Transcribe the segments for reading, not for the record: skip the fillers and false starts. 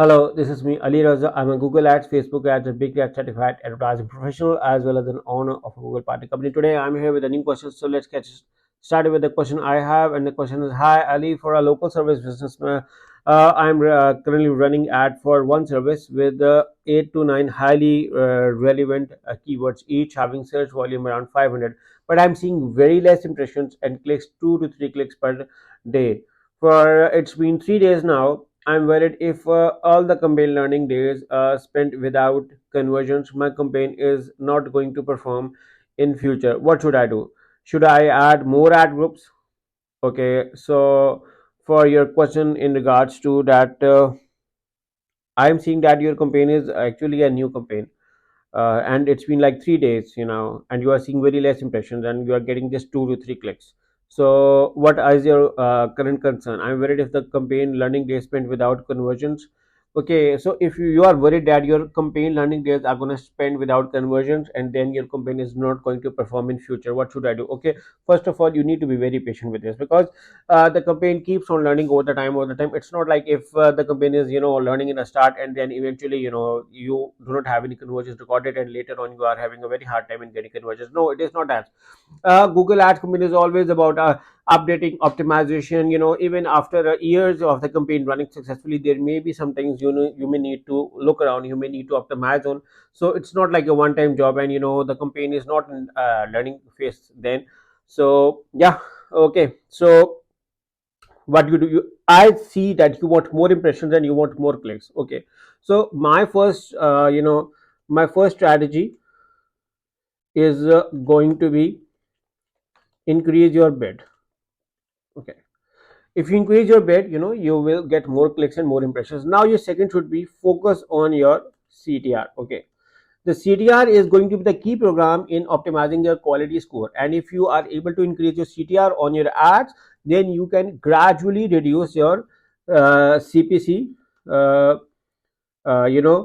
Hello, this is me, Ali Raza. I'm a Google Ads, Facebook Ads, and Big Ads certified advertising professional as well as an owner of a Google partner company. Today, I'm here with a new question. So let's get started with the question I have, and the question is: Hi, Ali, for a local service business, I'm currently running ad for one service with 8 to 9 highly relevant keywords, each having search volume around 500. But I'm seeing very less impressions and clicks, 2 to 3 clicks per day. For it's been 3 days now. I'm worried if all the campaign learning days spent without conversions, my campaign is not going to perform in future. What should I do? Should I add more ad groups? Okay, so for your question in regards to that, I'm seeing that your campaign is actually a new campaign, and it's been like 3 days, and you are seeing very less impressions, and you are getting just 2 to 3 clicks. So, what is your current concern? I'm worried if the campaign learning days spent without conversions. Okay, so if you are worried that your campaign learning days are going to spend without conversions, and then your campaign is not going to perform in future, what should I do? Okay, first of all, you need to be very patient with this, because the campaign keeps on learning over the time. It's not like if the campaign is learning in a start, and then eventually you do not have any conversions recorded, and later on you are having a very hard time in getting conversions. No, it is not that. Google Ads campaign is always about updating optimization. Even after years of the campaign running successfully, there may be some things you may need to look around, you may need to optimize on. So it's not like a one time job, and the campaign is not in learning phase then. So yeah, okay. So what you do, I see that you want more impressions and you want more clicks. Okay, so my first strategy is going to be increase your bid. Okay, if you increase your bid, you will get more clicks and more impressions. Now your second should be focus on your CTR. Okay, the CTR is going to be the key program in optimizing your quality score, and if you are able to increase your CTR on your ads, then you can gradually reduce your CPC,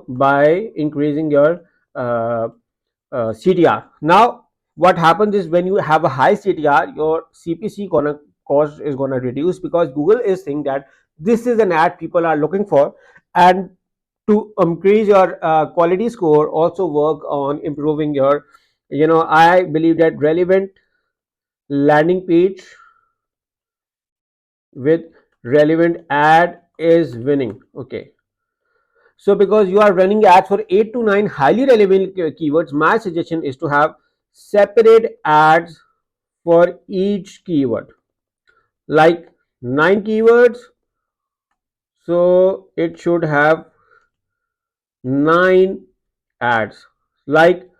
by increasing your uh, CTR. Now, what happens is when you have a high CTR, your CPC gonna cost is gonna reduce, because Google is saying that this is an ad people are looking for. And to increase your quality score, also work on improving your, I believe that relevant landing page with relevant ad is winning. Okay, so because you are running ads for 8 to 9 highly relevant keywords, my suggestion is to have separate ads for each keyword, like 9 keywords, so it should have 9 ads. Like,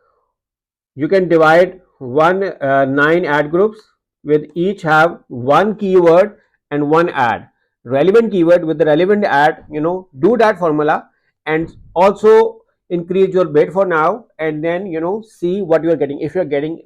you can divide 9 ad groups with each have one keyword and one ad, relevant keyword with the relevant ad. Do that formula, and also increase your bid for now, and then see what you are getting. If you are getting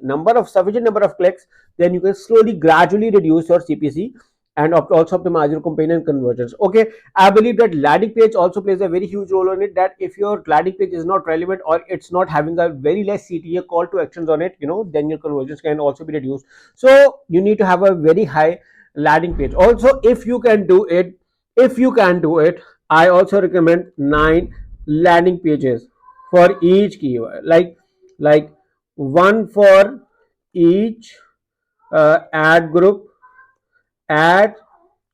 sufficient number of clicks, then you can slowly gradually reduce your CPC, and also optimize your campaign and conversions. Okay, I believe that landing page also plays a very huge role on it, that if your landing page is not relevant, or it's not having a very less CTA, call to actions on it, then your conversions can also be reduced. So you need to have a very high landing page. Also, if you can do it, I also recommend 9 landing pages for each keyword, like one for each ad group, ad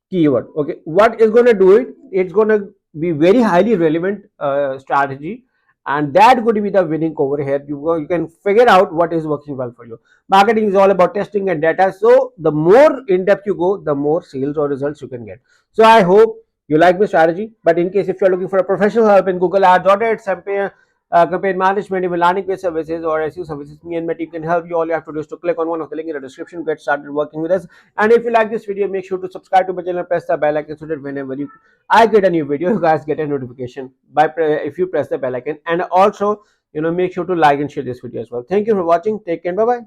keyword. Okay, what is going to do it, it's going to be very highly relevant strategy, and that could be the winning over here. You can figure out what is working well for you. Marketing is all about testing and data, so the more in depth you go, the more sales or results you can get. So I hope you like my strategy, but in case if you're looking for a professional help in Google Ads, audits, campaign management, even landing page services or SEO services, me and my team can help you. All you have to do is to click on one of the link in the description, get started working with us. And if you like this video, make sure to subscribe to my channel, press the bell icon, so that whenever I get a new video, you guys get a notification if you press the bell icon. And also, make sure to like and share this video as well. Thank you for watching. Take care. Bye bye.